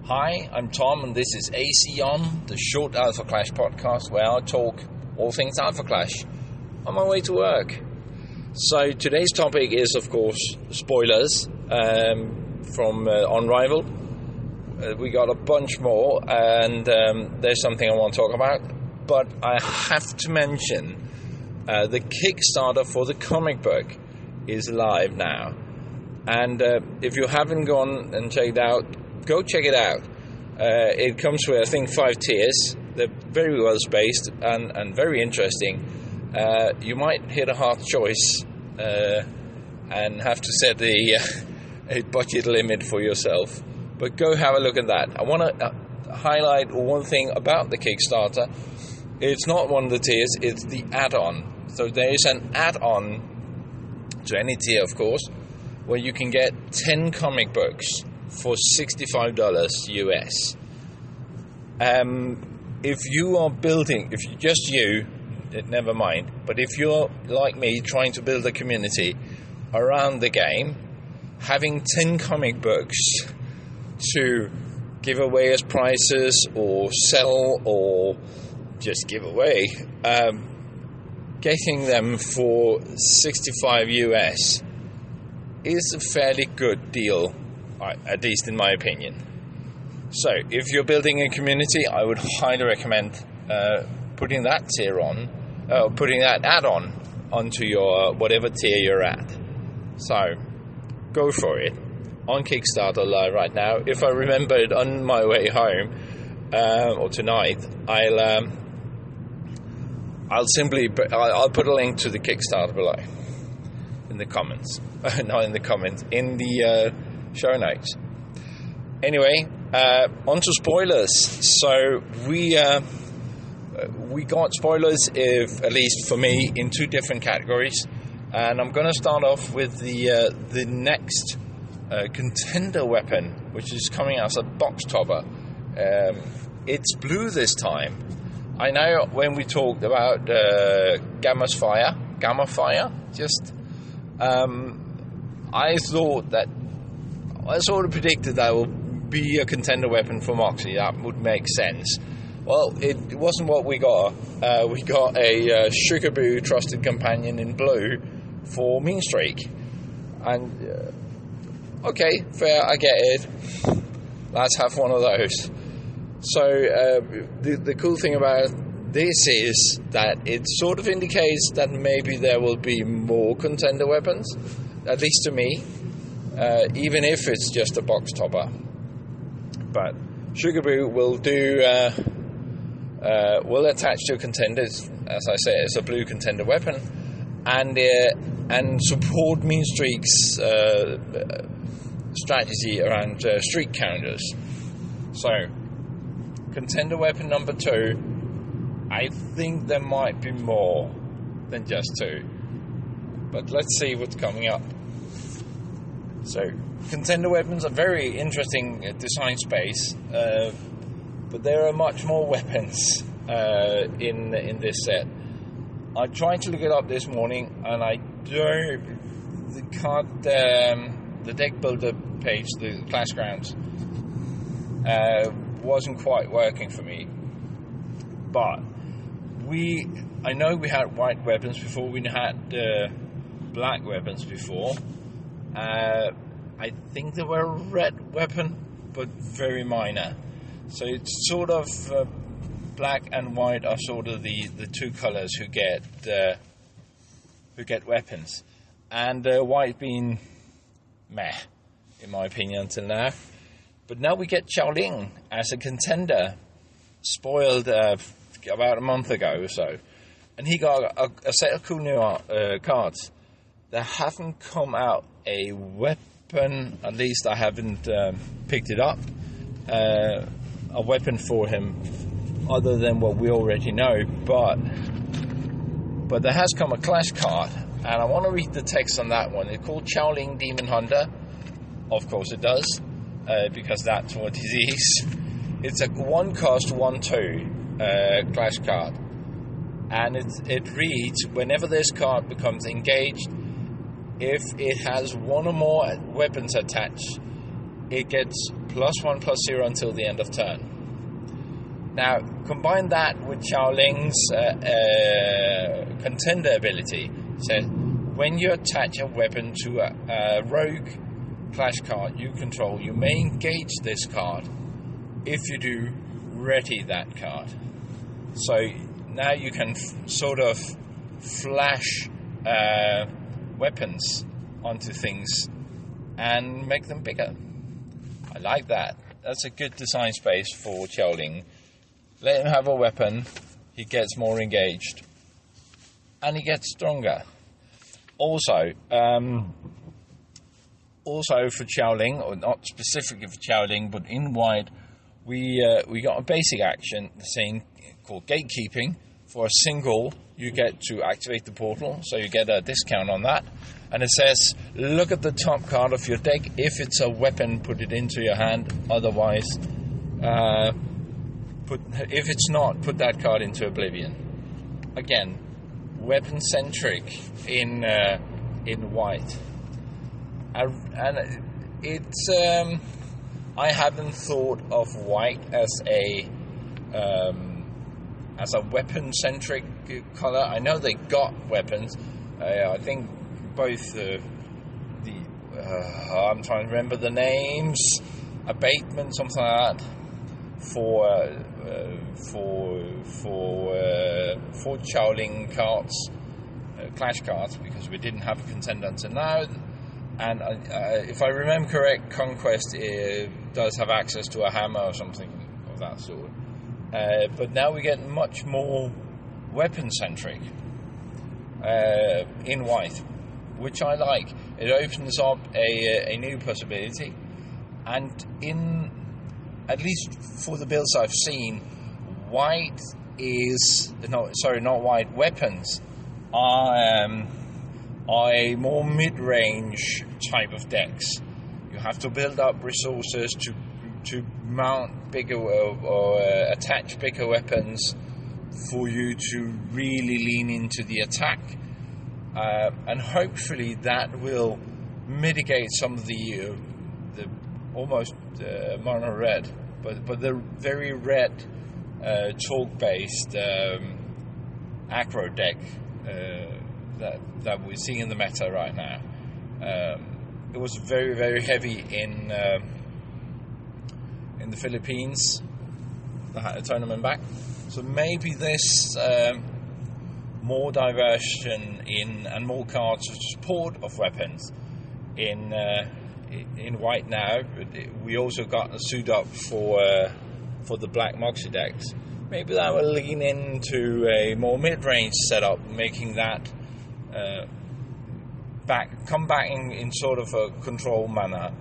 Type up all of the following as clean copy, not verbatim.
Hi, I'm Tom, and this is AC On, the short Alpha Clash podcast, where I talk all things Alpha Clash on my way to work. So today's topic is, of course, spoilers from Unrivaled. We got a bunch more, and there's something I want to talk about. But I have to mention the Kickstarter for the comic book is live now. And if you haven't gone and checked it out, go check it out. It comes with, I think, 5 tiers. They're very well spaced and very interesting. You might hit a hard choice and have to set a budget limit for yourself. But go have a look at that. I want to highlight one thing about the Kickstarter. It's not one of the tiers, it's the add-on. So there is an add-on to any tier, of course, where you can get 10 comic books for $65 US. If you are building, never mind. But if you're like me, trying to build a community around the game, having 10 comic books to give away as prizes or sell or just give away, getting them for 65 US is a fairly good deal, at least in my opinion. So if you're building a community, I would highly recommend putting that tier on, putting that add-on onto your whatever tier you're at. So go for it. On Kickstarter live right now. If I remember it on my way home or tonight, I'll put a link to the Kickstarter below in the comments. Not in the comments, in the show notes. Anyway, on to spoilers. So we got spoilers, if at least for me, in 2 different categories, and I'm going to start off with the next contender weapon, which is coming out as a box topper. It's blue this time. I know when we talked about Gamma Fire, I sort of predicted that would be a contender weapon for Moxie. That would make sense. Well, it wasn't what we got. We got a Sugarboo Trusted Companion in blue for Mean Streak. And, okay, fair, I get it. Let's have one of those. So, the cool thing about this is that it sort of indicates that maybe there will be more contender weapons, at least to me, even if it's just a box topper. But Sugarboo will will attach to contenders, as I say, it's a blue contender weapon, and support Mean Streak's strategy around streak counters. So, contender weapon number 2. I think there might be more than just 2. But let's see what's coming up. So, contender weapons are very interesting design space, but there are much more weapons in this set. I tried to look it up this morning, and the deck builder page, the Clash Grounds, wasn't quite working for me. But I know we had white weapons before, we had black weapons before. I think there were a red weapon, but very minor. So it's sort of black and white are sort of the 2 colors who get weapons, and white being meh, in my opinion, until now. But now we get Xiaoling as a contender, spoiled about a month ago or so, and he got a set of cool new cards. There haven't come out a weapon, at least I haven't picked it up, a weapon for him other than what we already know, but there has come a Clash card, and I want to read the text on that one. It's called Xiaoling Demon Hunter. Of course it does, because that's what it is. It's a 1-cost 1/2 Clash card, and it reads, whenever this card becomes engaged, if it has one or more weapons attached, it gets +1/+0 until the end of turn. Now, combine that with Xiaoling's contender ability. So, when you attach a weapon to a rogue clash card you control, you may engage this card. If you do, ready that card. So now you can sort of flash weapons onto things and make them bigger. I like that. That's a good design space for Xiaoling. Let him have a weapon, he gets more engaged, and he gets stronger. Also for Xiaoling, or not specifically for Xiaoling, but in white, we got a basic action, the same called gatekeeping. For a single, you get to activate the portal, so you get a discount on that. And it says, look at the top card of your deck. If it's a weapon, put it into your hand. Otherwise, if it's not, put that card into oblivion. Again, weapon-centric in white. And it's I hadn't thought of white as a weapon-centric color. I know they got weapons. I think both I'm trying to remember the names, abatement, something like that, for Xiaoling cards, clash cards, because we didn't have a contender until now. And if I remember correct, Conquest does have access to a hammer or something of that sort. But now we get much more weapon-centric in white, which I like. It opens up a new possibility. And at least for the builds I've seen, weapons are a more mid-range type of decks. You have to build up resources to mount bigger or attach bigger weapons for you to really lean into the attack, and hopefully that will mitigate some of the almost mono red, but the very red talk-based aggro deck that we're seeing in the meta right now. It was very, very heavy in the Philippines, the tournament back. So maybe this more diversion in and more cards of support of weapons in white now. We also got a suit up for the black Moxie decks. Maybe that will lean into a more mid-range setup, making that come back in sort of a control manner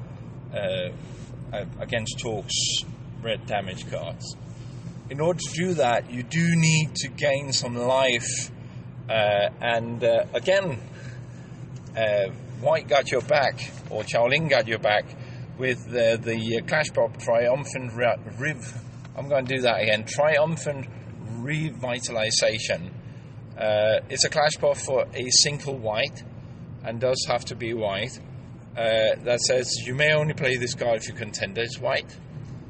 against Torque's red damage cards. In order to do that, you do need to gain some life, and again, White got your back, or Xiaoling got your back, with the Clash Pop Triumphant I'm going to do that again. Triumphant Revitalization. It's a Clash Pop for a single white, and does have to be white. That says you may only play this card if your contender is white.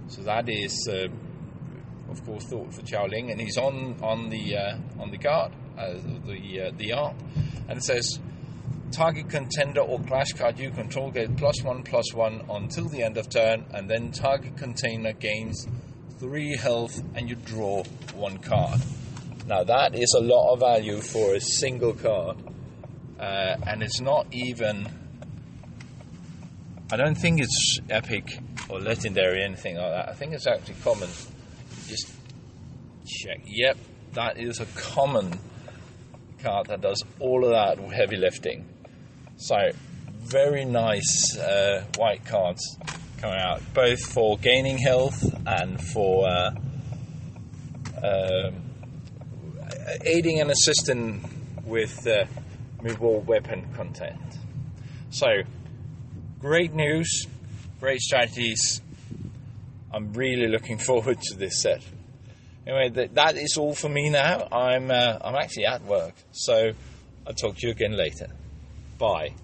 So that is, of course, thought for Xiaoling, and he's on the card, the art, and it says target contender or clash card you control get +1/+1 until the end of turn, and then target container gains 3 health and you draw 1 card. Now that is a lot of value for a single card, and it's not even, I don't think it's epic or legendary or anything like that. I think it's actually common. Just check. Yep, that is a common card that does all of that heavy lifting. So very nice white cards coming out, both for gaining health and for aiding and assisting with mid-war weapon content. So great news, great strategies. I'm really looking forward to this set. Anyway, that is all for me now. I'm actually at work, so I'll talk to you again later. Bye.